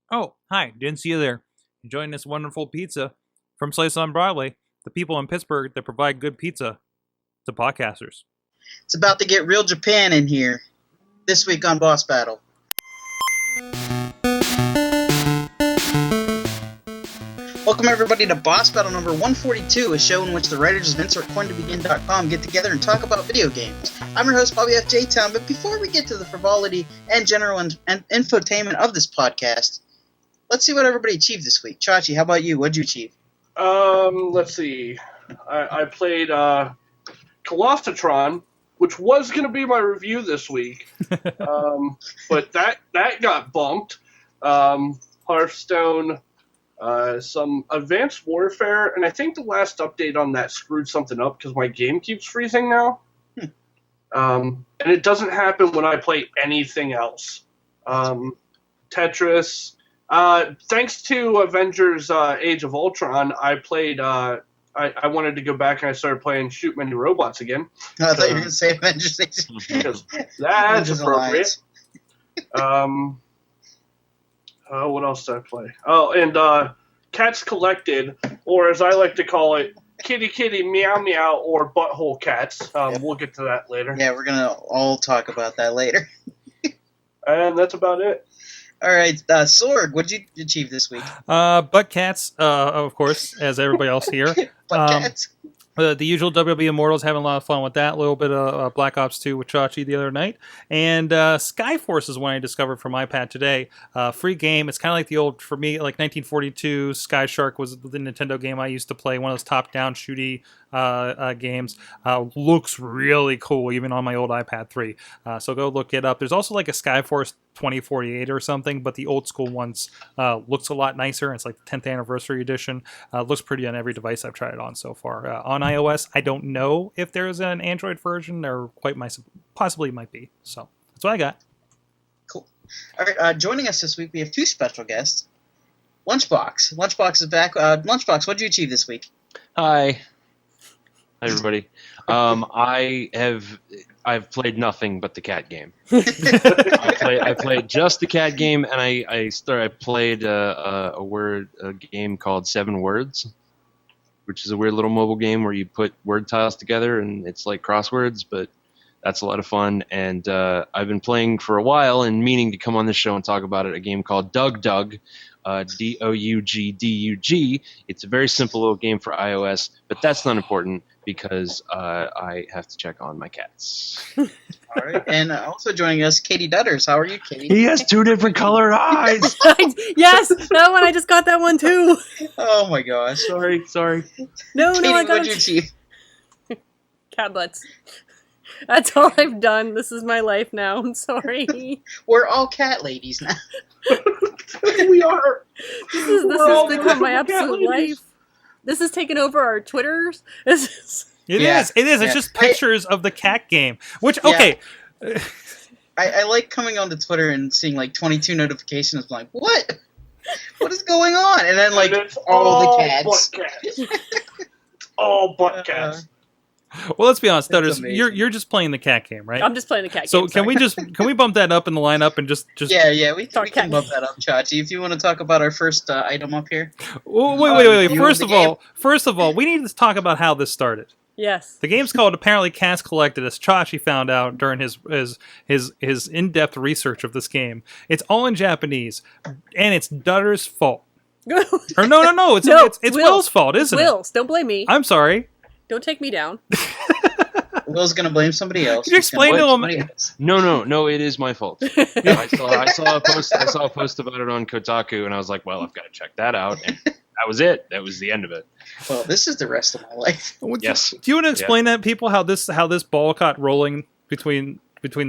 Oh, hi. Didn't see you there. Enjoying this wonderful pizza from Slice on Broadway, the people in Pittsburgh that provide good pizza to podcasters. It's about to get real Japan in here. This week on Boss Battle. Welcome everybody to Boss Battle number 142, a show in which the writers of InsertCoinToBegin.com get together and talk about video games. I'm your host, Bobby F. J. Town, but before we get to the frivolity and general infotainment of this podcast, let's see what everybody achieved this week. Chachi, how about you? What'd you achieve? Let's see. I played Calostotron, which was going to be my review this week, but that got bumped. Hearthstone, some Advanced Warfare, and I think the last update on that screwed something up because my game keeps freezing now. And it doesn't happen when I play anything else. Tetris. Thanks to Avengers Age of Ultron, I played... I wanted to go back and I started playing Shoot Many Robots again. I thought you were going to say Avengers Age. Because that's appropriate. What else did I play? Oh, and Cats Collected, or as I like to call it, Kitty Kitty Meow Meow, or Butthole Cats. We'll get to that later. Yeah, we're going to all talk about that later. And that's about it. All right, Sorg, what did you achieve this week? Butt Cats, of course, as everybody else here. Butt Cats? The usual WWE Immortals, having a lot of fun with that. A little bit of Black Ops 2 with Chachi the other night. And Skyforce is one I discovered from iPad today. Free game. It's kind of like the old, for me, like 1942, Sky Shark was the Nintendo game I used to play. One of those top-down shooty games. Looks really cool, even on my old iPad 3. So go look it up. There's also like a Skyforce 2048 or something, but the old school ones looks a lot nicer. It's like the 10th anniversary edition. Looks pretty on every device I've tried it on so far. On iOS, I don't know if there's an Android version. There possibly might be. So that's what I got. Cool. All right, joining us this week, we have two special guests. Lunchbox. Lunchbox is back. Lunchbox, what did you achieve this week? Hi. Hi, everybody. I've played nothing but the cat game. I played just the cat game, and I played a game called 7 Words, which is a weird little mobile game where you put word tiles together, and it's like crosswords, but that's a lot of fun. And I've been playing for a while and meaning to come on this show and talk about it, a game called Doug, Dougdug. It's a very simple little game for iOS, but that's not important because I have to check on my cats. All right, and also joining us, Katie Dutters. How are you, Katie? He has 2 different colored eyes. Yes, that one. I just got that one too. Oh my gosh. Sorry. No, Katie, I got what'd you achieve? cat butts. That's all I've done. This is my life now. I'm sorry. We're all cat ladies now. We are. This has become my absolute life. This has taken over our Twitters. It is. Yeah. It's just pictures of the cat game. Which, okay. Yeah. I like coming onto Twitter and seeing like 22 notifications. I'm like, what? What is going on? And then like all the cats. Butt cats. All butt cats. Well, let's be honest, Dutters, amazing. you're just playing the cat game, right? I'm just playing the cat So game. can we bump that up in the lineup and just Yeah, we Talk can cat bump that up, Chachi. If you want to talk about our first item up here. Oh, wait. You First of of all, we need to talk about how this started. Yes. The game's called apparently Cats Collected, as Chachi found out during his in-depth research of this game. It's all in Japanese, and it's Dutter's fault. Or no, it's Will's fault, isn't it? Will's. Don't blame me. I'm sorry. Don't take me down. Will's gonna blame somebody else. Could you explain to him? No, it is my fault. I saw a post about it on Kotaku, and I was like, well, I've got to check that out. And that was it. That was the end of it. Well, this is the rest of my life. Yes. Do you want to explain that, people, how this ball got rolling between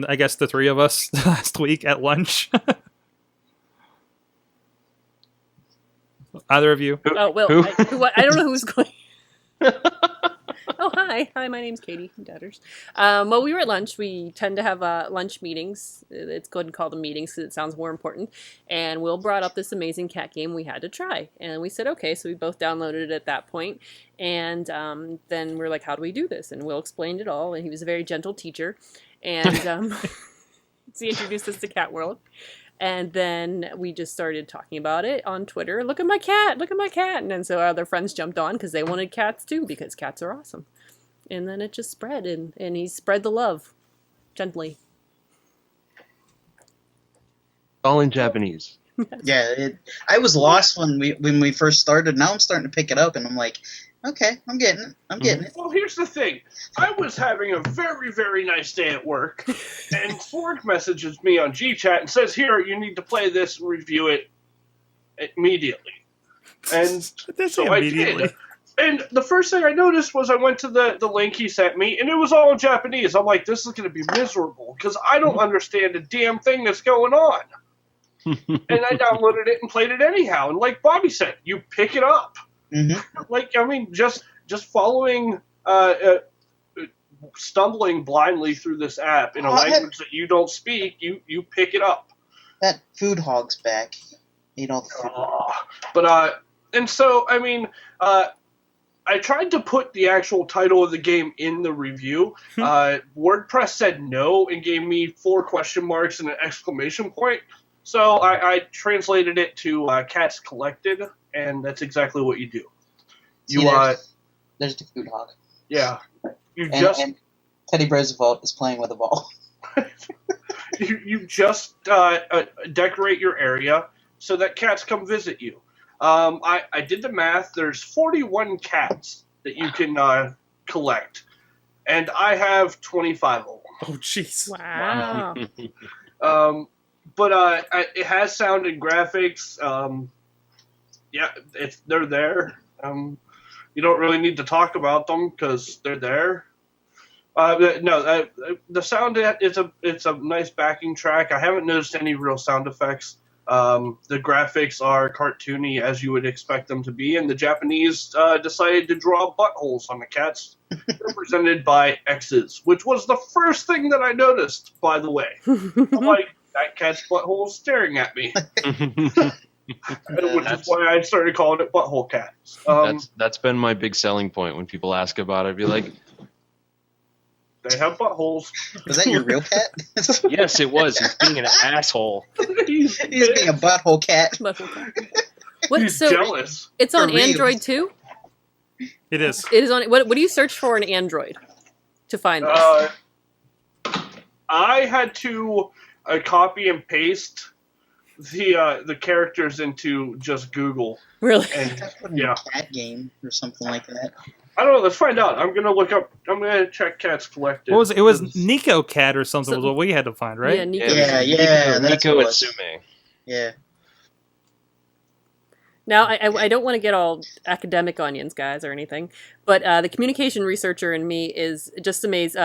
I guess the three of us last week at lunch? Either of you? Oh, Will. Who? I don't know who's going. Oh, hi. Hi, my name's Katie Dutters. Well, we were at lunch. We tend to have lunch meetings. It's good to call them meetings because it sounds more important. And Will brought up this amazing cat game we had to try. And we said, okay. So we both downloaded it at that point. And then we're like, how do we do this? And Will explained it all. And he was a very gentle teacher. And so he introduced us to Cat World. And then we just started talking about it on Twitter. Look at my cat! Look at my cat! And then so our other friends jumped on because they wanted cats too, because cats are awesome. And then it just spread, and he spread the love gently. All in Japanese. Yeah, I was lost when we first started. Now I'm starting to pick it up, and I'm like, okay, I'm getting it. I'm getting it. Well, here's the thing. I was having a very, very nice day at work, and Sorg messages me on GChat and says, here, you need to play this and review it immediately. And so I did. And the first thing I noticed was I went to the link he sent me, and it was all in Japanese. I'm like, this is going to be miserable, because I don't understand a damn thing that's going on. And I downloaded it and played it anyhow. And like Bobby said, you pick it up. Mm-hmm. Like, I mean, just following, stumbling blindly through this app in a language that you don't speak, you pick it up. That food hog's back. You know. And so, I mean, I tried to put the actual title of the game in the review. WordPress said no and gave me 4 question marks and an exclamation point. So I translated it to Cats Collected, and that's exactly what you do. There's the food hog. Yeah. And Teddy Roosevelt is playing with a ball. you just decorate your area so that cats come visit you. I did the math. There's 41 cats that you can collect, and I have 25 of them. Oh, jeez. Wow. But it has sound and graphics. Yeah, they're there. You don't really need to talk about them because they're there. The sound it's a nice backing track. I haven't noticed any real sound effects. The graphics are cartoony as you would expect them to be, and the Japanese decided to draw buttholes on the cats, represented by X's, which was the first thing that I noticed, by the way. I'm like, that cat's butthole is staring at me. Which is why I started calling it Butthole Cat. That's been my big selling point when people ask about it. I'd be like, they have buttholes. Was that your real cat? yes, it was. He's being an asshole. He's being a butthole cat. Butthole cat. What, He's so jealous. It's on For real. Android too? It is. It is on. What do you search for on Android to find this? I had to copy and paste the characters into just Google. Really? And Yeah. Cat game or something like that. I don't know. Let's find out. I'm gonna look up. I'm gonna check Cats Collected. What was it? It was Nico Cat or something was what we had to find, right? Yeah, Nico. Yeah, that's Nico what it was. Itsume. Yeah. Now, I don't want to get all academic onions, guys, or anything, but the communication researcher in me is just amazed.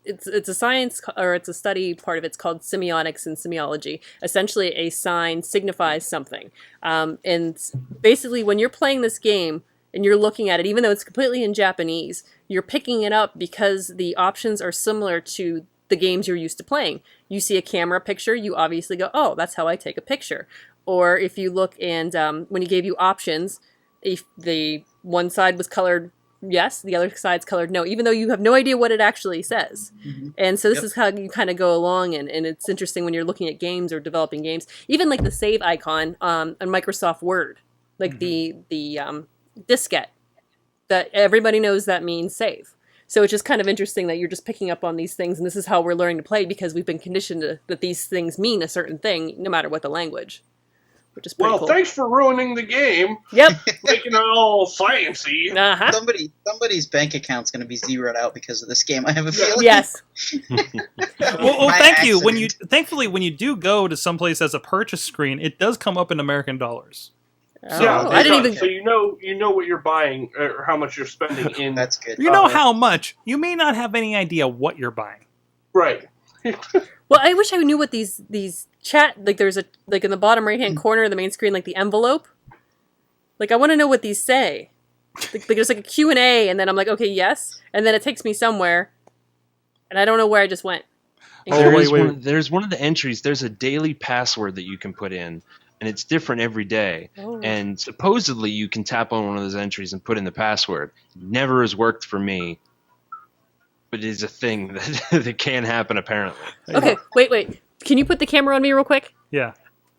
It's a science, or it's a study, part of it's called semiotics and semiology. Essentially, a sign signifies something. And basically, when you're playing this game and you're looking at it, even though it's completely in Japanese, you're picking it up because the options are similar to the games you're used to playing. You see a camera picture, you obviously go, oh, that's how I take a picture. Or if you look and when he gave you options, if the one side was colored yes, the other side's colored no, even though you have no idea what it actually says. Mm-hmm. And so this is how you kind of go along, and it's interesting when you're looking at games or developing games. Even like the save icon on Microsoft Word, like the diskette, that everybody knows that means save. So it's just kind of interesting that you're just picking up on these things, and this is how we're learning to play because we've been conditioned that these things mean a certain thing, no matter what the language. Which is pretty cool. Thanks for ruining the game. Yep. Making it all sciencey. Uh-huh. Somebody's bank account's going to be zeroed out because of this game. I have a feeling. Yes. well, thank you. Thankfully, when you do go to someplace as a purchase screen, it does come up in American dollars. Oh, yeah, I didn't even. So you know what you're buying or how much you're spending in. That's good. You know how much. You may not have any idea what you're buying. Right. Well, I wish I knew what these chat, like there's a, like in the bottom right hand corner of the main screen, like the envelope. Like I want to know what these say. Like there's like a Q&A, and then I'm like, okay, yes, and then it takes me somewhere, and I don't know where I just went. There's one of the entries. There's a daily password that you can put in, and it's different every day. Oh. And supposedly you can tap on one of those entries and put in the password. Never has worked for me. But it is a thing that can happen, apparently. Okay, wait. Can you put the camera on me real quick? Yeah.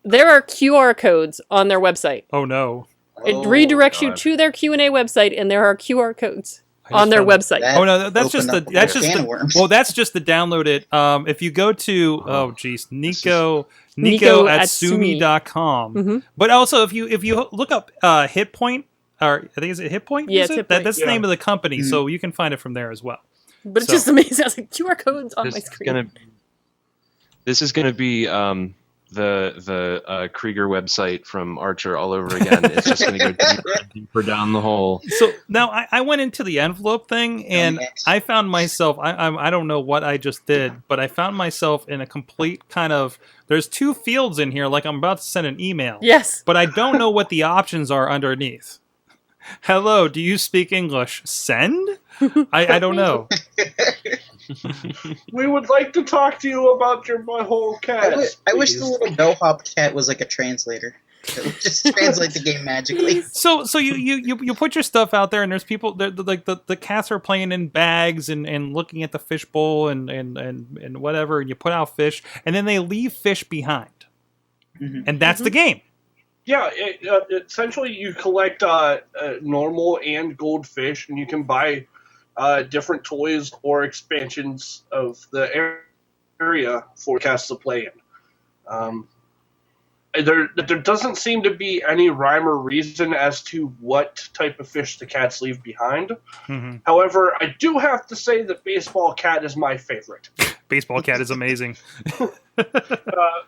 There are QR codes on their website. Oh no. It Oh, redirects you God. to their Q&A website, and there are QR codes I just on their found- website. That Oh no, that's just the opened up a can of worms. well, that's just the download it. If you go to Nico Nicoatsumi.com. Mhm. But also if you look up Hit Point, or I think is it Hit Point? Yeah, Is it's it? Hit Point. That's the Yeah. name of the company, Mhm. so you can find it from there as well. But it's So- just amazing. I was like, QR codes on my screen. This is gonna be the Krieger website from Archer all over again. It's just gonna go deeper and deeper down the hole. So now I went into the envelope thing and Yes. I found myself, I don't know what I just did, but I found myself in a complete kind of, there's 2 fields in here like I'm about to send an email. Yes. But I don't know what the options are underneath. Hello, do you speak English? Send? I don't know. We would like to talk to you about your butthole cat. I wish the little bellhop cat was like a translator. It would just translate the game magically. So you put your stuff out there and there's people, like the cats are playing in bags and looking at the fish bowl and whatever, and you put out fish and then they leave fish behind. Mhm. And that's the game. Yeah, essentially you collect normal and gold fish, and you can buy different toys or expansions of the area for cats to play in. There doesn't seem to be any rhyme or reason as to what type of fish the cats leave behind. Mhm. However, I do have to say that Baseball Cat is my favorite. Baseball cat is amazing.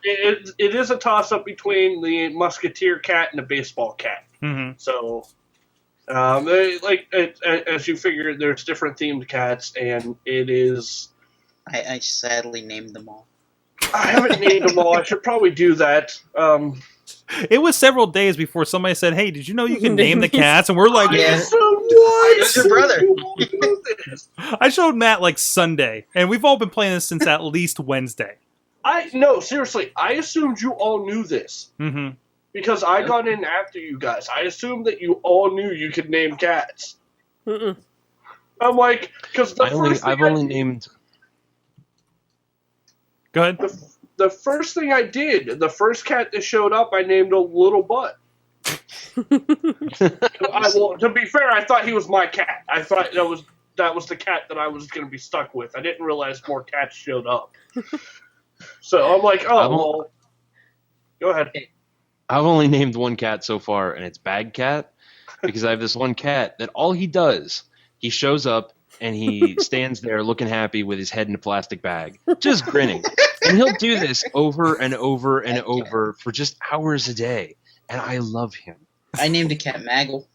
It is a toss-up between the Musketeer Cat and the Baseball Cat. Hmm. So, as you figure, there's different themed cats, and it is. I sadly named them all. I haven't named them all. I should probably do that. It was several days before somebody said, "Hey, did you know you can name the cats?" And we're like, Yeah. So Who's your brother? I showed Matt like Sunday, and we've all been playing this since at least Wednesday. No, seriously. I assumed you all knew this Hmm. because I got in after you guys. I assumed that you all knew you could name cats. Mm-mm. I'm like, because I've only named. Go ahead. The first thing I did, the first cat that showed up, I named a Little Butt. To be fair, I thought he was my cat. I thought that was the cat that I was going to be stuck with. I didn't realize more cats showed up. So I'm like, well, go ahead. I've only named one cat so far, and it's Bag Cat, because I have this one cat that all he does, he shows up and he stands there looking happy with his head in a plastic bag, just grinning. And he'll do this over and over and over for just hours a day, and I love him. I named a cat Maggle.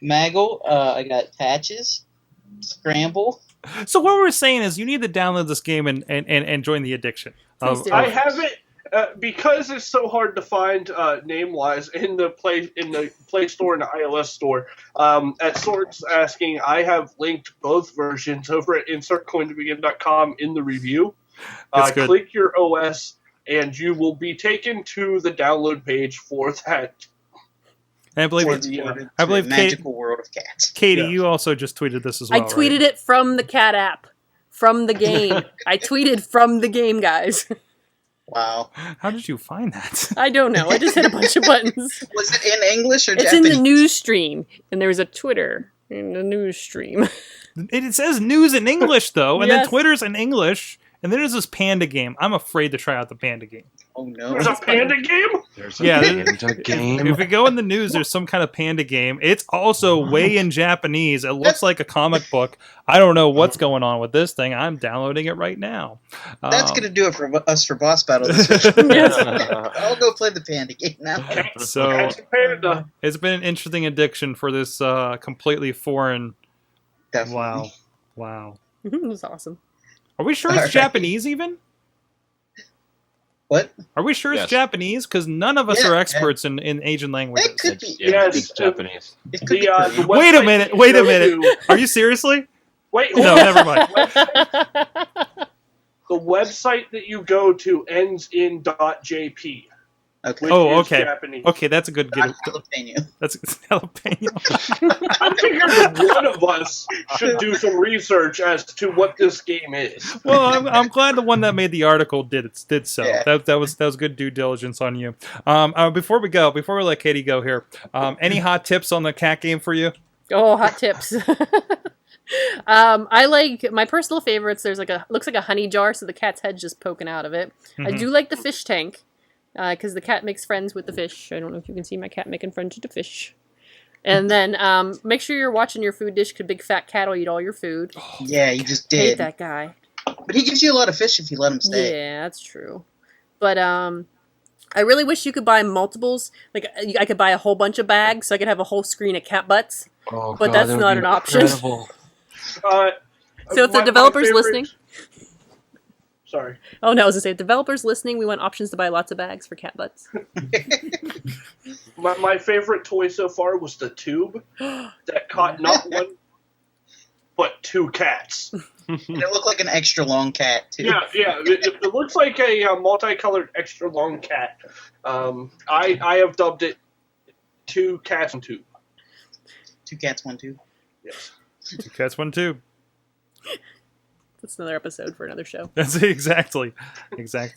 Maggle. I got Patches, Scramble. So what we're saying is, you need to download this game and join the addiction. Please do. I have it because it's so hard to find name-wise in the Play Store and the iOS store. At Sorg's asking, I have linked both versions over at insertcointobegin.com in the review. That's good. Click your OS, and you will be taken to the download page for that. And I believe Transported I to believe the magical world of cats. Katie, Yeah. you also just tweeted this as I well. tweeted it from the cat app, from the game. I tweeted from the game, guys. Wow. How did you find that? I don't know. I just hit a bunch of buttons. Was it in English or It's Japanese? in the news stream, and there's a Twitter in the news stream. It says news in English though, and then Yes. Twitter's in English, and then there's this panda game. I'm afraid to try out the panda game. Oh no. There's a panda game? There's a Yeah, panda game. If we go in the news, there's some kind of panda game. It's also way in Japanese. It looks like a comic book. I don't know what's going on with this thing. I'm downloading it right now. That's gonna do it for us for boss battle this week. I'll go play the panda game now. So Catch a panda. it's been an interesting addiction for this completely foreign. Definitely. Wow. It was awesome. Are we sure it's Alright. Japanese even? What? Are we sure it's Yes. Japanese? Because none of us Yeah, are experts in Asian languages. It could be. Yeah, Yes. it's Japanese. It could be The Korean. Wait a website minute, you wait a go minute. to- Are you seriously? Wait, No, hold on. never mind. The website that you go to ends in .jp. Okay. which Oh, is okay. Japanese. Okay, that's a good. Not jalapeno. That's jalapeno. I figured one of us should do some research as to what this game is. Well, I'm glad the one that made the article did so. Yeah. That was good due diligence on you. Before we let Katie go here, any hot tips on the cat game for you? Oh, hot tips. I like my personal favorites. There's looks like a honey jar, so the cat's head's just poking out of it. I do like the fish tank, because the cat makes friends with the fish. I don't know if you can see my cat making friends with the fish. And then make sure you're watching your food dish, because big fat cat will eat all your food. Yeah, you just I hate did. that guy. But he gives you a lot of fish if you let him stay. Yeah, that's true. But I really wish you could buy multiples. Like I could buy a whole bunch of bags, so I could have a whole screen of cat butts. Oh, But God, that's that would not be an option. incredible. So if the developer's listening... Sorry. Oh, no, I was going to say, if developers listening, we want options to buy lots of bags for cat butts. My favorite toy so far was the tube that caught not one, but two cats. And it looked like an extra long cat, too. Yeah. It looks like a multicolored extra long cat. I have dubbed it Two Cats and Tube. 2 cats, 1 tube. Yes. 2 cats, 1 tube. That's another episode for another show. That's exactly.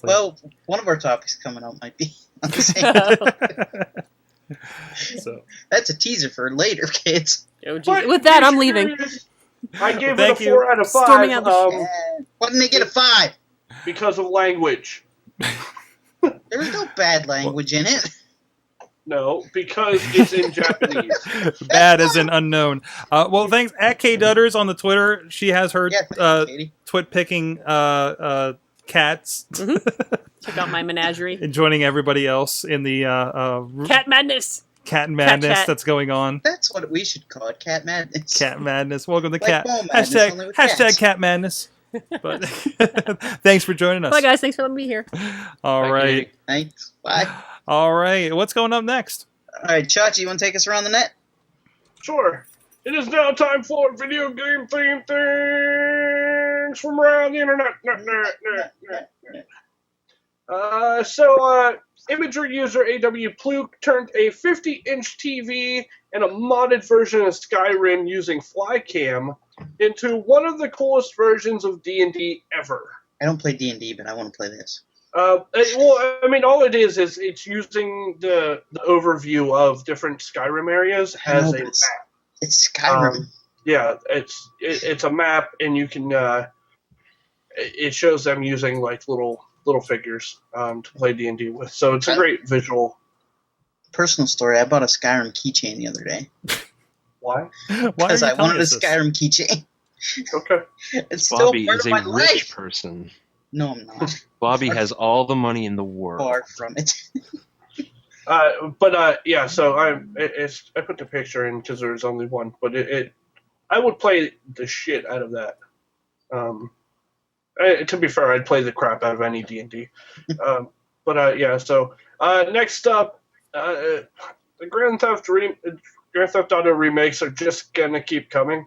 Well, one of our topics coming up might be on the same. So That's a teaser for later, kids. Oh, geez. With that, I'm leaving. I gave Thank it a you. 4 out of 5 Storming out the Why didn't they get a 5? because of language. There was no bad language in it. No, because it's in Japanese. bad as in unknown. Well, thanks at K Dutters on the Twitter. She has her Yeah, Katie. twit picking cats. Check out my menagerie. And joining everybody else in the Cat madness! cat madness Cat. that's going on. That's what we should call it, cat madness. Cat madness. Welcome to Like cat. bone madness, only with Hashtag cats. cat madness. But thanks for joining us. Bye, guys. Thanks for letting me be here. All Thank right. you. Thanks. Bye. All right. What's going up next? All right, Chachi, you want to take us around the net? Sure. It is now time for video game themed things from around the internet. Imagery user AW Pluke turned a 50-inch TV and a modded version of Skyrim using Flycam into one of the coolest versions of D&D ever. I don't play D&D, but I want to play this. Well, I mean, all it is it's using the overview of different Skyrim areas as a map. It's Skyrim. Yeah, it's a map, and you can it shows them using like little figures to play D&D with. So it's a great visual. Personal story, I bought a Skyrim keychain the other day. Why? Because I wanted a Skyrim keychain. Okay. It's still Bobby part is of a my rich life. person. No, I'm not. Bobby has all the money in the world. Far from it. Yeah. So I put the picture in because there's only one, but I would play the shit out of that. To be fair, I'd play the crap out of any D&D. Yeah. So next up, the Grand Theft Auto remakes are just gonna keep coming,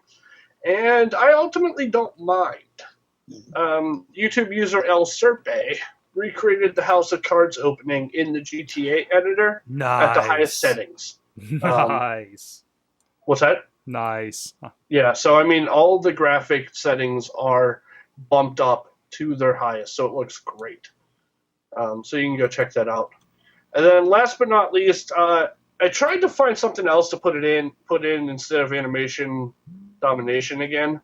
and I ultimately don't mind. YouTube user El Serpe recreated the House of Cards opening in the GTA editor at the highest settings. Nice. What's that? Nice. Yeah, so I mean, all the graphic settings are bumped up to their highest, so it looks great. So you can go check that out. And then last but not least, I tried to find something else to put in instead of animation domination again.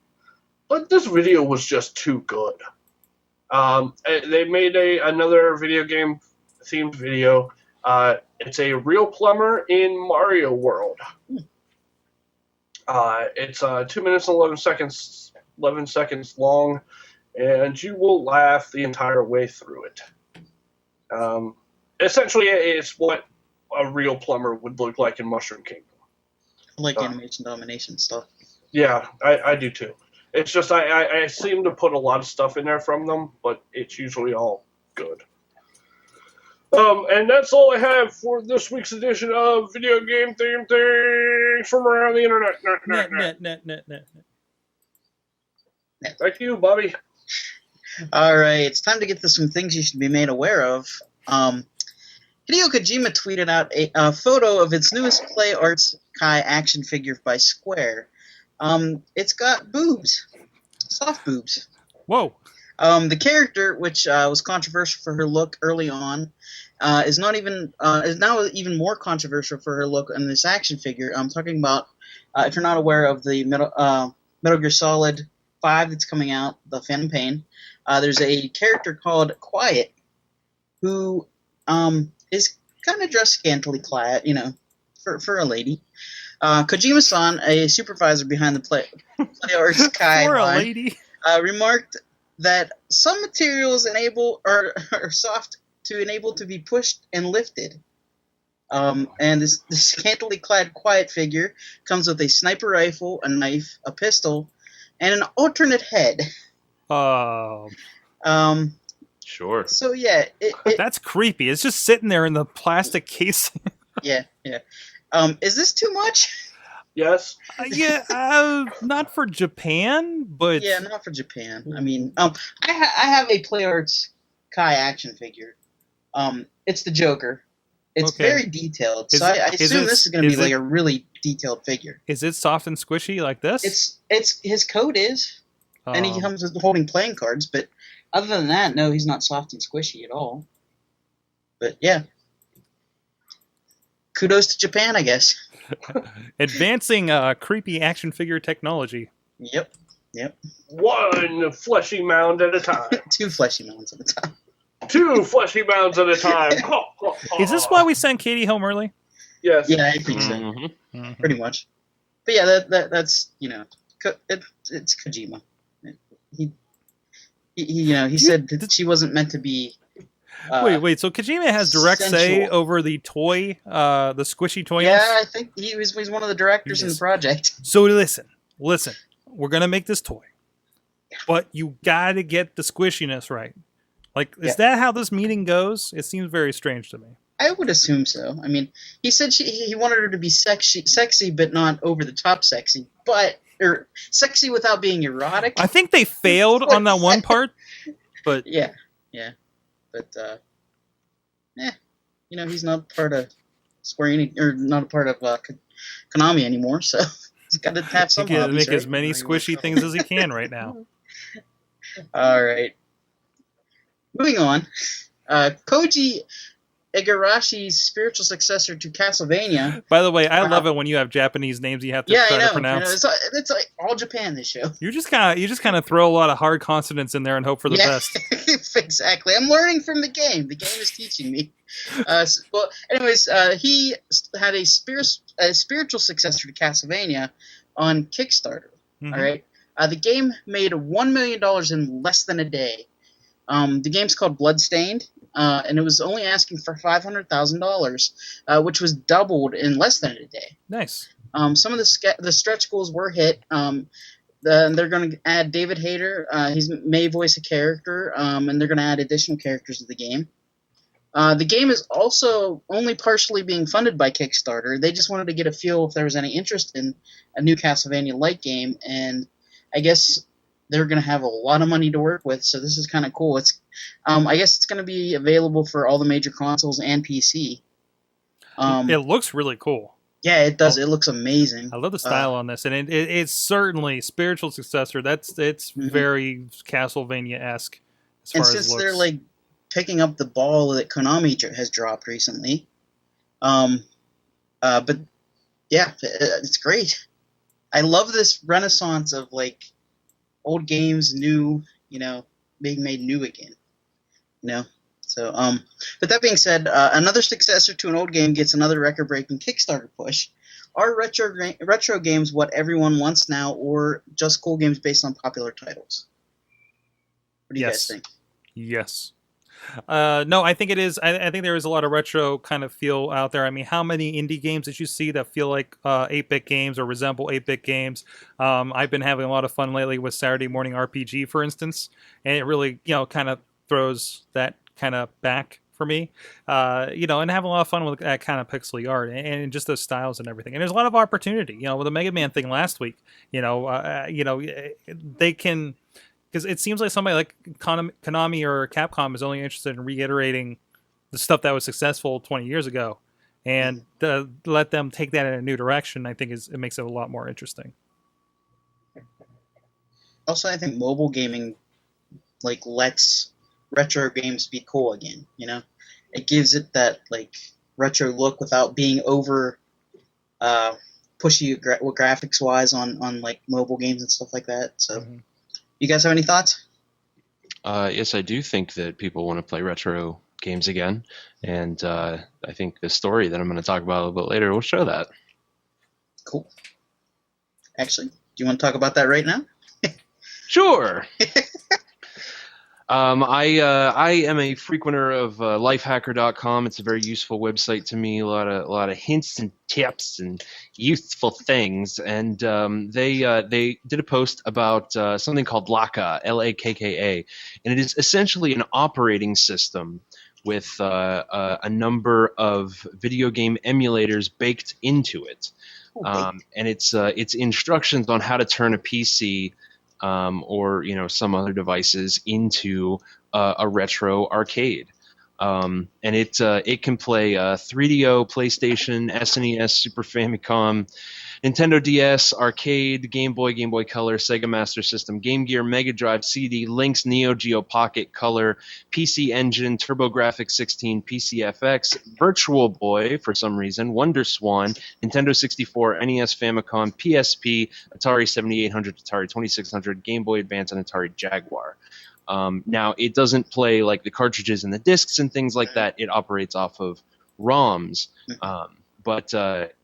But this video was just too good. They made another video game themed video. It's a real plumber in Mario World. It's 2 minutes and 11 seconds long, and you will laugh the entire way through it. Essentially, it's what a real plumber would look like in Mushroom Kingdom. I like animation domination stuff. Yeah, I do too. It's just I seem to put a lot of stuff in there from them, but it's usually all good. And that's all I have for this week's edition of Video Game Themed Things from around the internet. Net. Thank you, Bobby. All right, it's time to get to some things you should be made aware of. Hideo Kojima tweeted out a photo of its newest Play Arts Kai action figure by Square. It's got boobs, soft boobs. Whoa. The character, which was controversial for her look early on, is now even more controversial for her look in this action figure. I'm talking about, if you're not aware of the Metal Gear Solid 5 that's coming out, the Phantom Pain, there's a character called Quiet who is kind of dressed scantily clad, for a lady. Kojima-san, a supervisor behind the Play Arts Kai For a line, lady. remarked that some materials are soft to be pushed and lifted. And this scantily clad Quiet figure comes with a sniper rifle, a knife, a pistol, and an alternate head. Sure. So yeah, That's creepy. It's just sitting there in the plastic casing. yeah. Is this too much? Yes. Not for Japan, but Yeah, not for Japan. I mean, I have a Play Arts Kai action figure. It's the Joker. It's Okay. very detailed, so I Is assume it- this is going to be is like it- a really detailed figure. is it soft and squishy like this? It's his coat is, and he comes with holding playing cards. But other than that, no, he's not soft and squishy at all. But yeah, kudos to Japan, I guess. Advancing creepy action figure technology. Yep. One fleshy mound at a time. 2 fleshy mounds at a time. 2 fleshy mounds at a time. Is this why we sent Katie home early? Yes. Yeah, I think so. Mhm. Pretty much. But yeah, that's it's Kojima. He said that she wasn't meant to be. Wait. So Kojima has direct say sensual. over the toy, the squishy toy. Yeah, I think he's one of the directors in the Yes. project. So listen. We're gonna make this toy, but you gotta get the squishiness right. Like, is that how this meeting goes? It seems very strange to me. I would assume so. I mean, he said he wanted her to be sexy, but not over the top sexy, or sexy without being erotic. I think they failed on that one part, but Yeah. But he's not part of Square Enix, or not a part of Konami anymore, so he's got to have he some can hobbies, make right? as many squishy things as he can right now. All right. Moving on. Koji Igarashi's spiritual successor to Castlevania. By the way, I love it when you have Japanese names you have to Yeah, try I know. to pronounce. It's like all Japan, this show. You just kind of throw a lot of hard consonants in there and hope for the best. Exactly. I'm learning from the game. The game is teaching me. He had a spiritual successor to Castlevania on Kickstarter. Mhm. All right. The game made $1 million in less than a day. The game's called Bloodstained, and it was only asking for $500,000, which was doubled in less than a day. Nice. Some of the stretch goals were hit. They're going to add David Hayter. He may voice a character, and they're going to add additional characters to the game. The game is also only partially being funded by Kickstarter. They just wanted to get a feel if there was any interest in a new Castlevania-like game, and I guess they're going to have a lot of money to work with, so this is kind of cool. I guess it's going to be available for all the major consoles and PC. It looks really cool. Yeah, it does. It looks amazing. I love the style on this, and it's certainly spiritual successor. It's very Castlevania-esque as far And as since looks. they're like picking up the ball that Konami has dropped recently, but yeah, it's great. I love this renaissance of like old games, new, being made new again. So, but that being said, another successor to an old game gets another record-breaking Kickstarter push. Are retro games what everyone wants now, or just cool games based on popular titles? What do you guys think? Yes. No, I think it is. I think there is a lot of retro kind of feel out there. I mean, how many indie games did you see that feel like 8-bit games or resemble 8-bit games? I've been having a lot of fun lately with Saturday Morning RPG, for instance, and it really, kind of throws that kind of back for me, and having a lot of fun with that kind of pixely art and just those styles and everything. And there's a lot of opportunity, with the Mega Man thing last week. They can. Because it seems like somebody like Konami or Capcom is only interested in reiterating, the stuff that was successful 20 years ago, and let them take that in a new direction. I think it makes it a lot more interesting. Also, I think mobile gaming lets retro games be cool again. You know, it gives it that retro look without being over pushy graphics wise on mobile games and stuff like that. So, you guys have any thoughts? Yes, I do think that people want to play retro games again, and I think the story that I'm going to talk about a little bit later will show that. Cool. Actually, do you want to talk about that right now? Sure. I am a frequenter of lifehacker.com. It's a very useful website to me. A lot of hints and tips and useful things. And they did a post about something called Lakka, Lakka, and it is essentially an operating system with a number of video game emulators baked into it. And it's instructions on how to turn a PC or some other devices into a retro arcade, and it can play 3DO, PlayStation, SNES, Super Famicom, Nintendo DS, Arcade, Game Boy, Game Boy Color, Sega Master System, Game Gear, Mega Drive, CD, Lynx, Neo Geo Pocket Color, PC Engine, TurboGrafx 16, PCFX, Virtual Boy for some reason, Wonder Swan, Nintendo 64, NES Famicom, PSP, Atari 7800, Atari 2600, Game Boy Advance, and Atari Jaguar. Now, it doesn't play the cartridges and the discs and things like that. It operates off of ROMs, but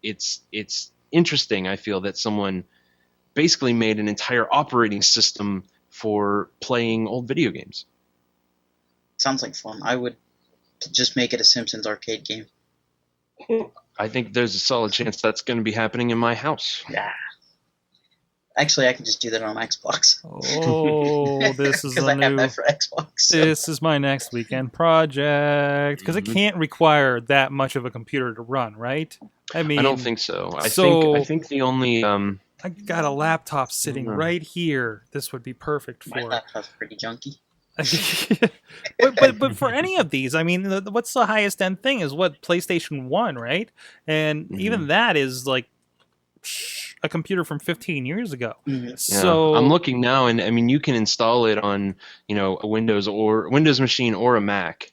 it's interesting, I feel, that someone basically made an entire operating system for playing old video games. Sounds like fun. I would just make it a Simpsons arcade game. I think there's a solid chance that's going to be happening in my house. Yeah. Actually, I can just do that on Xbox. Oh, this is because I have that for Xbox. So. This is my next weekend project because it can't require that much of a computer to run, right? I mean, I don't think so. I think the only I got a laptop sitting right here. This would be perfect for. My laptop's pretty junky. but for any of these, I mean, what's the highest end thing is what PlayStation 1, right? And even that is a computer from 15 years ago. So I'm looking now, and I mean, you can install it on a Windows machine or a Mac.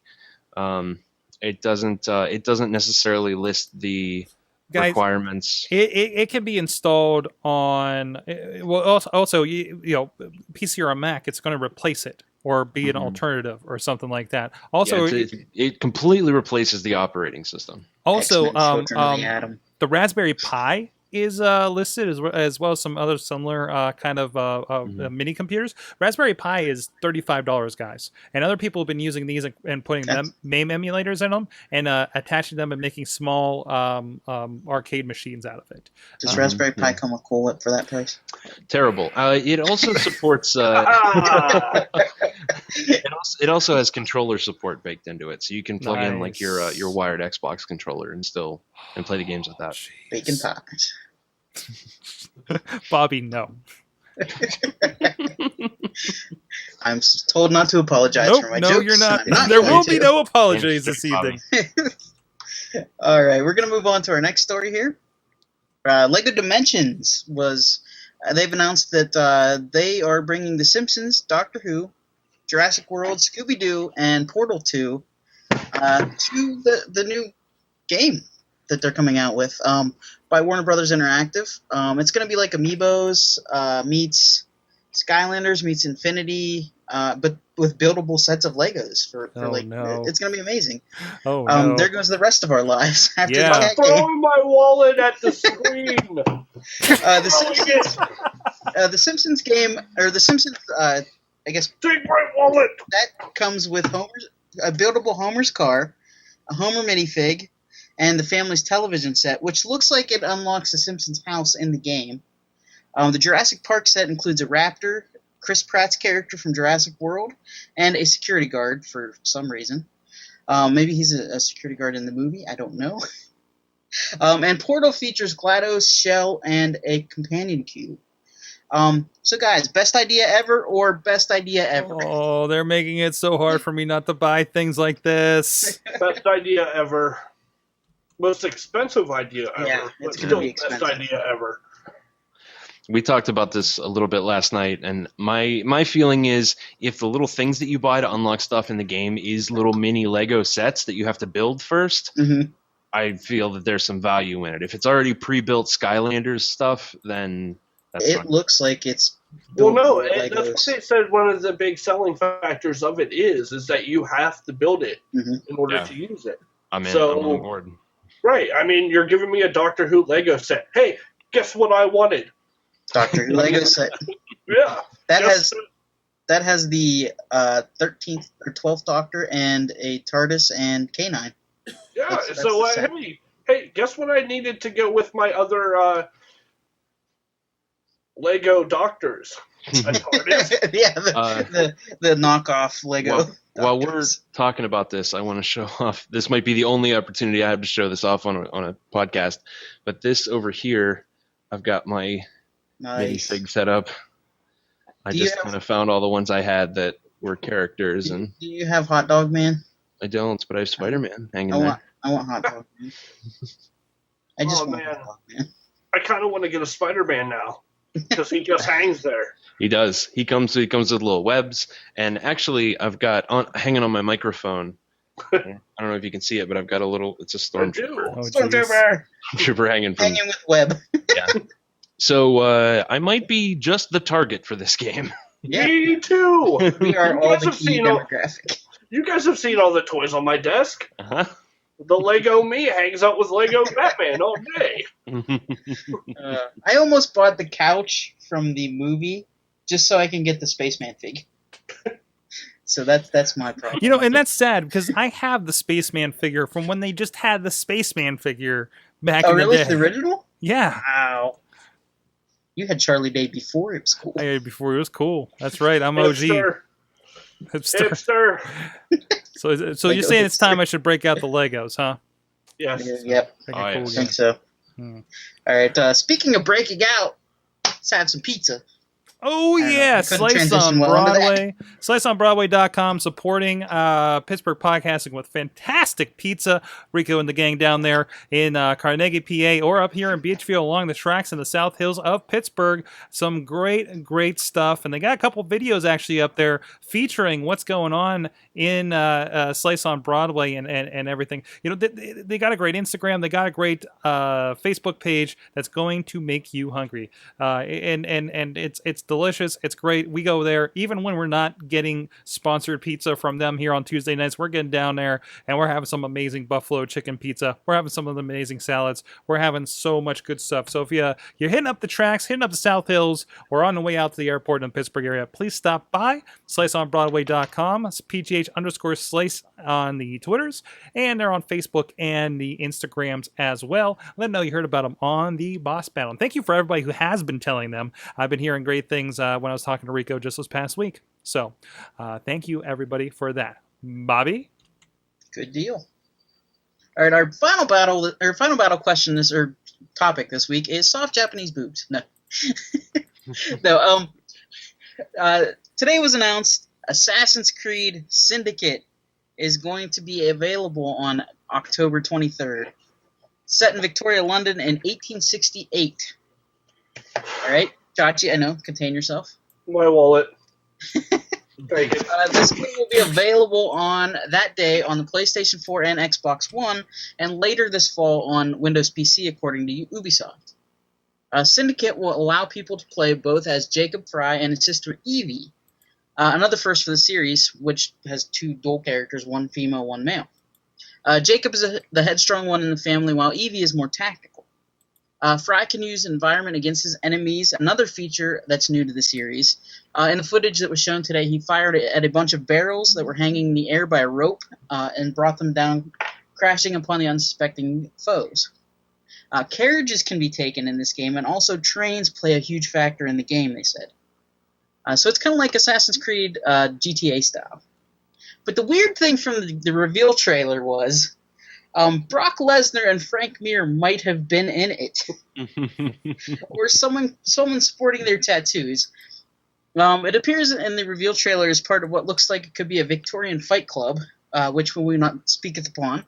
It doesn't necessarily list the requirements. It can be installed on also PC or a Mac. It's going to replace it or be an alternative or something like that. Also, it completely replaces the operating system. Also, the Raspberry Pi is listed as well as some other similar kind of mini computers. Raspberry Pi is $35, guys, and other people have been using these and putting MAME emulators in them and attaching them and making small arcade machines out of it. Does Raspberry Pi come with Cool Whip for that price? Terrible. It also supports. It also has controller support baked into it, so you can plug in your wired Xbox controller and play the games with that. Bacon pies. Bobby, no. I'm told not to apologize for my jokes. No, you're not. There will be no apologies this evening. All right, we're going to move on to our next story here. Lego Dimensions they've announced that they are bringing The Simpsons, Doctor Who, Jurassic World, Scooby-Doo, and Portal 2 to the new game that they're coming out with by Warner Brothers Interactive. It's going to be like Amiibos meets Skylanders meets Infinity, but with buildable sets of Legos it's going to be amazing. There goes the rest of our lives after the cat game. Throw my wallet at the screen. The Simpsons game, or the Simpsons, I guess. Take my wallet. That comes with a buildable Homer's car, a Homer minifig, and the family's television set, which looks like it unlocks the Simpsons house in the game. The Jurassic Park set includes a raptor, Chris Pratt's character from Jurassic World, and a security guard for some reason. Maybe he's a security guard in the movie. I don't know. And Portal features GLaDOS, Shell, and a companion cube. So guys, best idea ever or best idea ever? Oh, they're making it so hard for me not to buy things like this. Best idea ever. Most expensive idea ever. Yeah, but it's gonna still be best expensive. idea ever. We talked about this a little bit last night, and my feeling is if the little things that you buy to unlock stuff in the game is little mini Lego sets that you have to build first, Mm-hmm. I feel that there's some value in it. If it's already pre-built Skylanders stuff, then that's It fine. looks like it's. Well, built no, with that's what they said. One of the big selling factors of it is that you have to build it Mhm. in order Yeah. to use it. I'm So- on board. Right. I mean, you're giving me a Doctor Who Lego set. Hey, guess what I wanted? Doctor Who Lego set. Yeah. That has the 13th or 12th Doctor and a TARDIS and K9. Yeah. That's So the set. hey, guess what I needed to go with my other Lego Doctors? A TARDIS. Yeah, the knockoff Lego. While we're Doctors. talking about this, I want to show off. This might be the only opportunity I have to show this off on a podcast. But this over here, I've got my Nice. minifig set up. I Do you just have- kind of found all the ones I had that were characters, and Do you have Hot Dog Man? I don't, but I have Spider-Man hanging I there. want Hot Dog Man. I just Oh, want man. Hot Dog Man. I kind of want to get a Spider-Man now because he just hangs there. He does. He comes with little webs, and actually, I've got hanging on my microphone. I don't know if you can see it, but I've got a little. It's a I do. stormtrooper. Oh, Stormtrooper! Hanging from. Hanging with web. So I might be just the target for this game. Yeah. Me too. We are You all guys the have key seen all- demographic. You guys have seen all the toys on my desk. Uh-huh. The Lego me hangs out with Lego Batman all day. I almost bought the couch from the movie just so I can get the Spaceman figure. So that's my problem. You know, and that's sad because I have the Spaceman figure from when they just had the Spaceman figure back Oh, in really? the day. The original? Yeah. Wow. You had Charlie Day before it was cool. Before it was cool. That's right. I'm OG. Hipster. Hipster. Hipster. So you're Lego saying it's time hipster. I should break out the Legos, huh? Yes. Yep, Make it Oh, cool I yes. again. think so. Hmm. All right. Speaking of breaking out, let's have some pizza. Oh I don't know. yeah, I couldn't Slice on transition well into that. Broadway. SliceOnBroadway.com supporting Pittsburgh podcasting with fantastic pizza. Rico and the gang down there in Carnegie, PA, or up here in Beachview along the tracks in the South Hills of Pittsburgh. Some great stuff, and they got a couple videos actually up there featuring what's going on in Slice on Broadway and everything. You know, they got a great Instagram. They got a great Facebook page that's going to make you hungry. And it's delicious. It's great. We go there even when we're not getting sponsored pizza from them here on Tuesday nights. We're getting down there and we're having some amazing buffalo chicken pizza. We're having some of the amazing salads. We're having so much good stuff. So if you're hitting up the tracks, hitting up the South Hills, or on the way out to the airport in the Pittsburgh area, please stop by SliceOnBroadway.com. It's PGH_Slice on the Twitters, and they're on Facebook and the Instagrams as well. Let them know you heard about them on the Boss Battle. And thank you for everybody who has been telling them. I've been hearing great things when I was talking to Rico just this past week. So thank you everybody for that. Bobby? Good deal. All right, our final battle question topic this week is soft Japanese boobs. No. No, today was announced Assassin's Creed Syndicate is going to be available on October 23rd. Set in Victoria, London in 1868. All right, Chachi, I know, contain yourself. My wallet. Thank you. This game will be available on that day on the PlayStation 4 and Xbox One, and later this fall on Windows PC, according to Ubisoft. Syndicate will allow people to play both as Jacob Fry and his sister Evie, another first for the series, which has two dual characters, one female, one male. Jacob is the headstrong one in the family, while Evie is more tactical. Fry can use environment against his enemies, another feature that's new to the series. In the footage that was shown today, he fired at a bunch of barrels that were hanging in the air by a rope and brought them down, crashing upon the unsuspecting foes. Carriages can be taken in this game, and also trains play a huge factor in the game, they said. So it's kind of like Assassin's Creed GTA style. But the weird thing from the reveal trailer was Brock Lesnar and Frank Mir might have been in it, or someone sporting their tattoos. It appears in the reveal trailer as part of what looks like it could be a Victorian fight club, which we will not speaketh upon.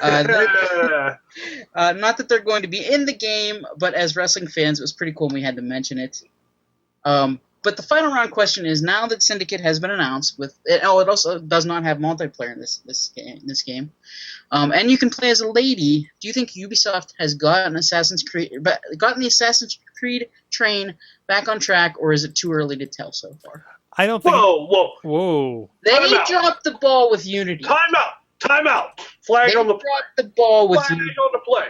Not that they're going to be in the game, but as wrestling fans, it was pretty cool and we had to mention it. But the final round question is, now that Syndicate has been announced, it also does not have multiplayer in this game, and you can play as a lady. Do you think Ubisoft has gotten the Assassin's Creed train back on track, or is it too early to tell so far? I don't think. Whoa! They dropped the ball with Unity. Time out! Flag on the play. Dropped the ball with Flag Unity. on the play.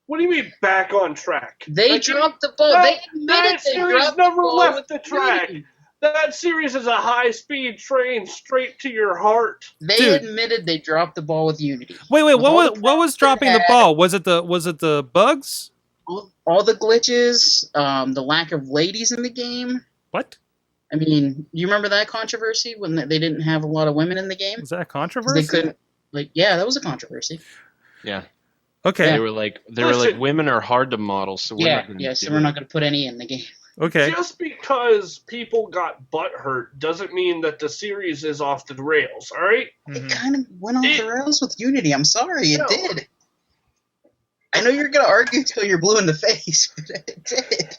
What do you mean back on track? They dropped the ball. They admitted that they series dropped never the ball left with the track. Unity. That series is a high-speed train straight to your heart. They admitted they dropped the ball with Unity. Wait, what was dropping the ball? Was it the bugs? All the glitches, the lack of ladies in the game. What? I mean, you remember that controversy when they didn't have a lot of women in the game? Was that a controversy? They couldn't. Yeah, that was a controversy. Yeah. Okay. They were like, women are hard to model, so we're not going to so we're not going to put any in the game. Okay. Just because people got butthurt doesn't mean that the series is off the rails, all right? It kind of went off the rails with Unity. I'm sorry, it did. I know you're going to argue till you're blue in the face, but it did.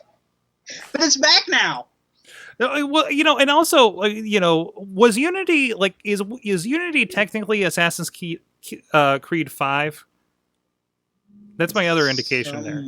But it's back now. Well, and also, was Unity is Unity technically Assassin's Creed 5? That's my other indication there.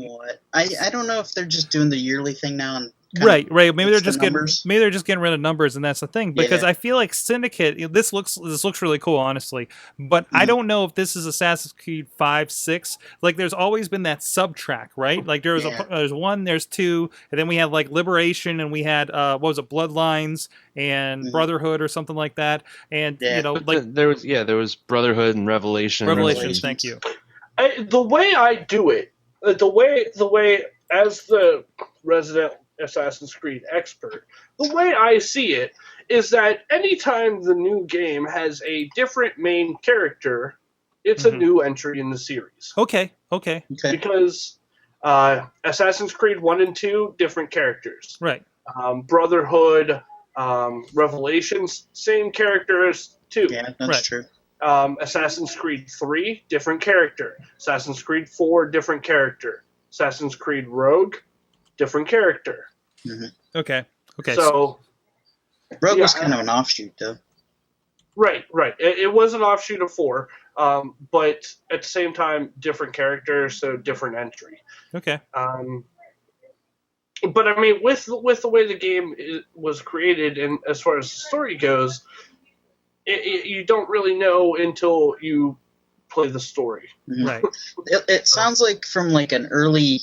I don't know if they're just doing the yearly thing now and right. Maybe they're just getting rid of numbers, and that's the thing. Because I feel like Syndicate. This looks really cool, honestly. But I don't know if this is Assassin's Creed 5, 6. Like, there's always been that sub-track, right? Like, there's 1, there's 2, and then we had like Liberation, and we had Bloodlines and Brotherhood or something like that. And there was Brotherhood and Revelations. Thank you. The way I do it, the way as the resident Assassin's Creed expert, the way I see it is that anytime the new game has a different main character, it's a new entry in the series. Okay. Because Assassin's Creed 1 and 2, different characters. Right. Brotherhood, Revelations, same characters too. Yeah, that's true. Assassin's Creed 3, different character. Assassin's Creed 4, different character. Assassin's Creed Rogue, different character. Mm-hmm. Okay. So Rogue was kind of an offshoot, though. Right. It was an offshoot of 4, but at the same time, different characters, so different entry. Okay. But I mean, with the way the game was created, and as far as the story goes, you don't really know until you play the story. Right. It sounds like from like an early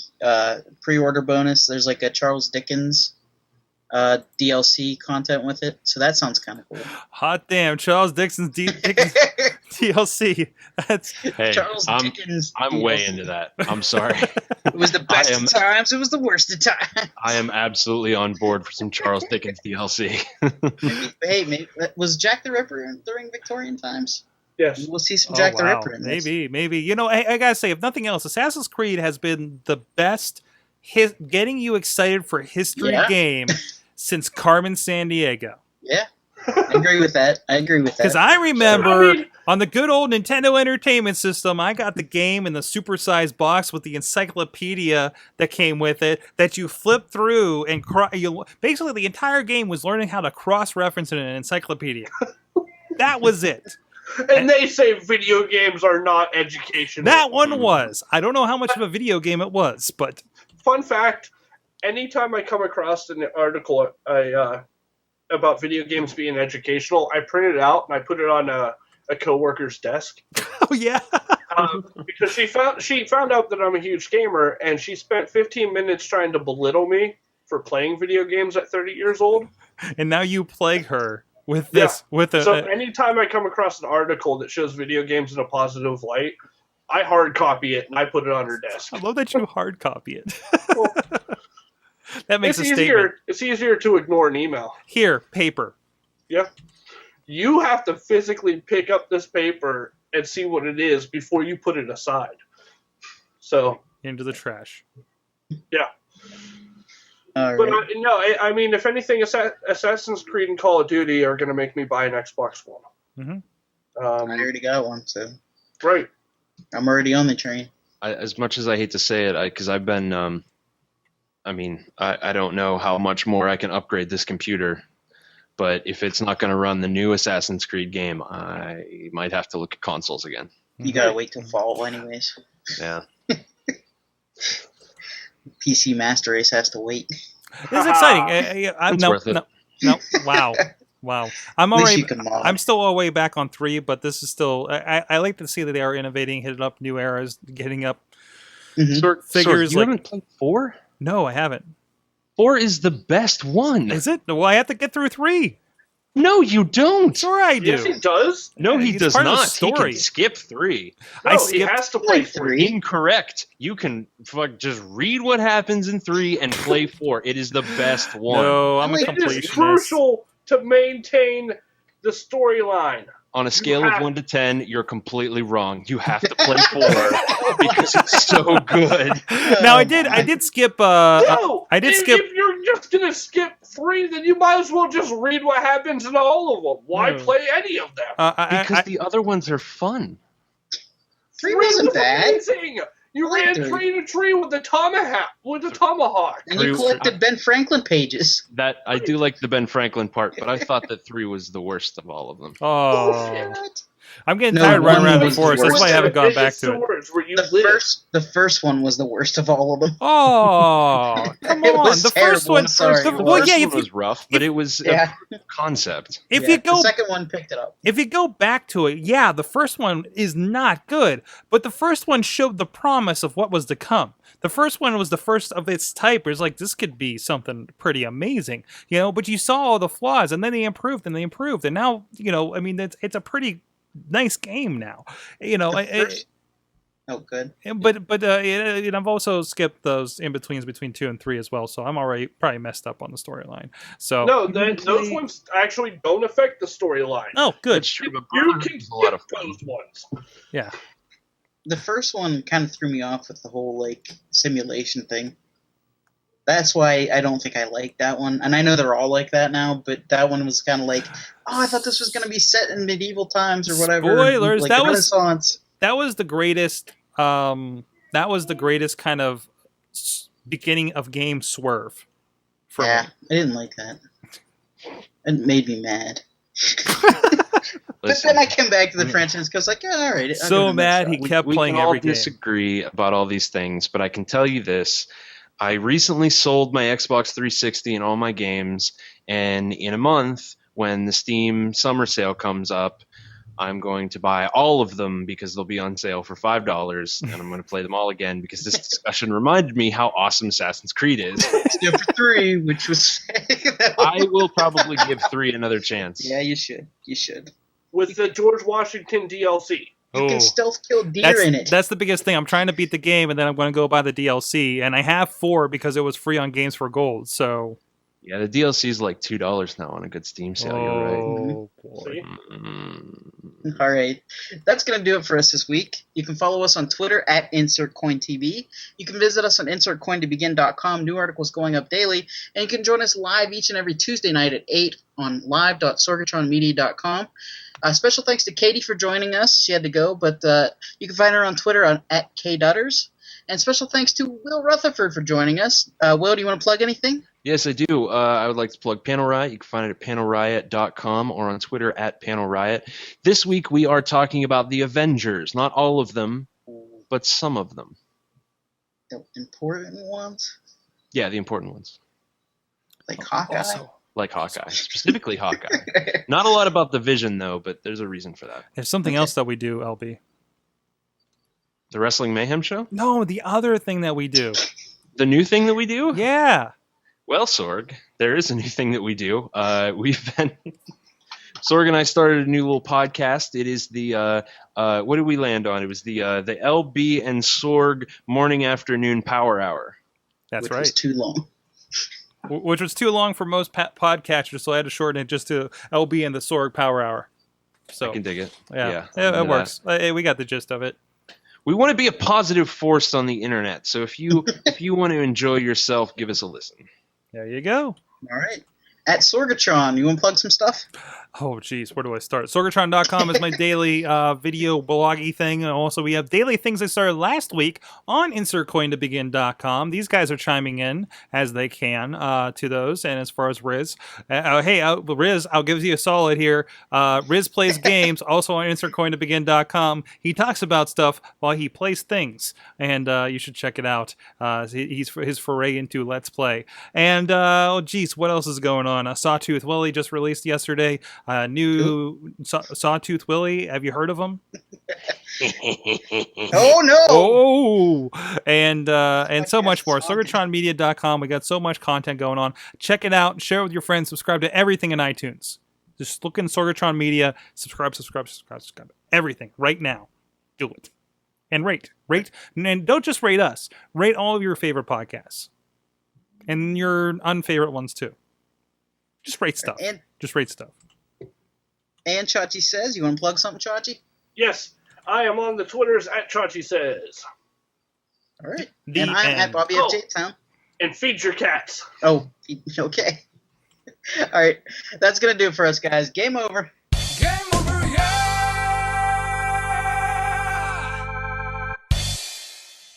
pre-order bonus, there's like a Charles Dickens DLC content with it, so that sounds kind of cool. Hot damn, Charles Dickens DLC. That's Charles Dickens. I'm DLC. way into that. I'm sorry. It was the best of times. It was the worst of times. I am absolutely on board for some Charles Dickens DLC. Maybe was Jack the Ripper during Victorian times? Yes. We'll see some Jack the Ripper in this. Maybe. I gotta say, if nothing else, Assassin's Creed has been the best getting you excited for history game since Carmen Sandiego. Yeah. I agree with that. Because I remember on the good old Nintendo Entertainment System, I got the game in the supersized box with the encyclopedia that came with it that you flip through and basically the entire game was learning how to cross-reference in an encyclopedia. That was it. And they say video games are not educational. That one was. I don't know how much of a video game it was, but... Fun fact, anytime I come across an article about video games being educational, I print it out and I put it on a coworker's desk. Oh, yeah? Because she found out that I'm a huge gamer, and she spent 15 minutes trying to belittle me for playing video games at 30 years old. And now you plague her with this. So anytime I come across an article that shows video games in a positive light, I hard copy it and I put it on her desk. I love that you hard copy it. Well, that makes a statement. It's easier to ignore an email. Here, paper. Yeah. You have to physically pick up this paper and see what it is before you put it aside. So Into the trash. yeah. All But right. I mean, if anything, Assassin's Creed and Call of Duty are going to make me buy an Xbox One. Mm-hmm. I already got one, so Right. I'm already on the train. As much as I hate to say it, because I've been, I don't know how much more I can upgrade this computer, but if it's not going to run the new Assassin's Creed game, I might have to look at consoles again. You gotta wait till fall, anyways. Yeah. PC Master Race has to wait. This is exciting. It's worth it. No. Wow. I'm At least already. you can mod. I'm still all the way back on 3, but this is still. I like to see that they are innovating, hitting up new eras, getting up Mhm. figures. You like haven't played 4? no, I haven't. 4 is the best one. Is it? Well, I have to get through 3. No, you don't. Sure, I do. Yes, he does. No, he It's does part of the not. He story. can skip 3. No, I he skipped has to play like 3. Incorrect. You can just read what happens in 3 and play 4. It is the best one. No, I'm a It is It is completionist. crucial to maintain the storyline. On a scale have- of 1 to 10, you're completely wrong. You have to play 4 because it's so good. Now I did skip. No, I did if, skip. If you're just gonna skip 3, then you might as well just read what happens in all of them. Why No. play any of them? Because the other ones are fun. 3 wasn't bad. Amazing. You I like ran 3. tree to tree with the tomahawk. And you collected Ben Franklin pages. That I do like the Ben Franklin part, but I thought that 3 was the worst of all of them. Oh, What? I'm getting No, tired running one around the was the forest. That's worst. why I haven't gone back to it. Where you The live. first one was the worst of all of them. Oh, come It on! was The first terrible, one. I'm sorry. the- The well, First yeah. one If you, was rough, but it was Yeah. a concept. if Yeah, you go the second one picked it up. if you go back to it, yeah, the first one is not good, but the first one showed the promise of what was to come. The first one was the first of its type. It was like, this could be something pretty amazing, but you saw all the flaws, and then they improved, and now, I mean, it's a pretty nice game now, Oh, good. but I've also skipped those in-betweens between 2 and 3 as well, so I'm already probably messed up on the storyline. So No, those ones actually don't affect the storyline. Oh, good. That's true, but You Brotherhood can was a lot skip of fun. those ones. Yeah. The first one kind of threw me off with the whole simulation thing. That's why I don't think I like that one. And I know they're all like that now, but that one was kind of like, I thought this was going to be set in medieval times or whatever. Spoilers, Like that the was- Renaissance. That was the greatest. That was the greatest kind of beginning of game swerve. For Yeah, me. I didn't like that. It made me mad. But Listen, then I came back to the franchise because all right. I'll So give it another mad shot. he kept we playing can all every game. disagree about all these things, but I can tell you this. I recently sold my Xbox 360 and all my games, and in a month, when the Steam summer sale comes up, I'm going to buy all of them because they'll be on sale for $5, and I'm going to play them all again because this discussion reminded me how awesome Assassin's Creed is. Except for 3, which was. I will probably give 3 another chance. Yeah, you should. You should. With the George Washington DLC. You Oh. can stealth kill deer in it. That's the biggest thing. I'm trying to beat the game, and then I'm going to go buy the DLC, and I have 4 because it was free on Games for Gold. So, Yeah, the DLC is like $2 now on a good Steam sale. You're right. oh boy. See? Mm. All right. That's going to do it for us this week. You can follow us on Twitter at InsertCoinTV. You can visit us on InsertCoinToBegin.com. New articles going up daily. And you can join us live each and every Tuesday night at 8 on live.sorgatronmedia.com. Special thanks to Katie for joining us. She had to go, but you can find her on Twitter at @KDutters. And special thanks to Will Rutherford for joining us. Will, do you want to plug anything? Yes, I do. I would like to plug Panel Riot. You can find it at panelriot.com or on Twitter at Panel Riot. This week we are talking about the Avengers. Not all of them, but some of them. The important ones? Yeah, the important ones. Like Hawkeye? Also, Like Hawkeye. Specifically Hawkeye. Not a lot about the Vision, though, but there's a reason for that. there's something else that we do, LB. The Wrestling Mayhem Show? No, the other thing that we do. The new thing that we do? Yeah. Well, Sorg, there is a new thing that we do. We've been... Sorg and I started a new little podcast. It is the... what did we land on? It was the LB and Sorg Morning Afternoon Power Hour. That's which right. was too long. Which was too long for most podcasters, so I had to shorten it just to LB and the Sorg Power Hour. So I can dig it. yeah, Yeah, it works. We got the gist of it. We want to be a positive force on the internet. So if you want to enjoy yourself, give us a listen. There you go. All right. At Sorgatron, you want to plug some stuff? Oh, geez, where do I start? Sorgatron.com is my daily video bloggy thing. And also, we have daily things I started last week on InsertCoinToBegin.com. These guys are chiming in as they can to those. And as far as Riz, Riz, I'll give you a solid here. Riz plays games, also on InsertCoinToBegin.com. He talks about stuff while he plays things, and you should check it out. He's his foray into Let's Play. And, oh, geez, what else is going on? Sawtooth Willie just released yesterday. New Sawtooth Willie. Have you heard of him? Oh no! Oh, and so much more. SorgatronMedia.com. We got so much content going on. Check it out. Share it with your friends. Subscribe to everything in iTunes. Just look in Sorgatron Media. Subscribe. Everything right now. Do it. And rate. And don't just rate us. Rate all of your favorite podcasts. And your unfavorite ones too. Just rate stuff. Just rate stuff. And Chachi says, you want to plug something, Chachi? Yes, I am on the Twitters at Chachi Says. All right. And I'm at Bobby F. J. Town. And feed your cats. Oh, okay. All right. That's going to do it for us, guys. Game over. Game over, yeah!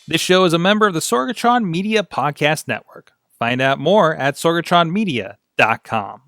This show is a member of the Sorgatron Media Podcast Network. Find out more at sorgatronmedia.com.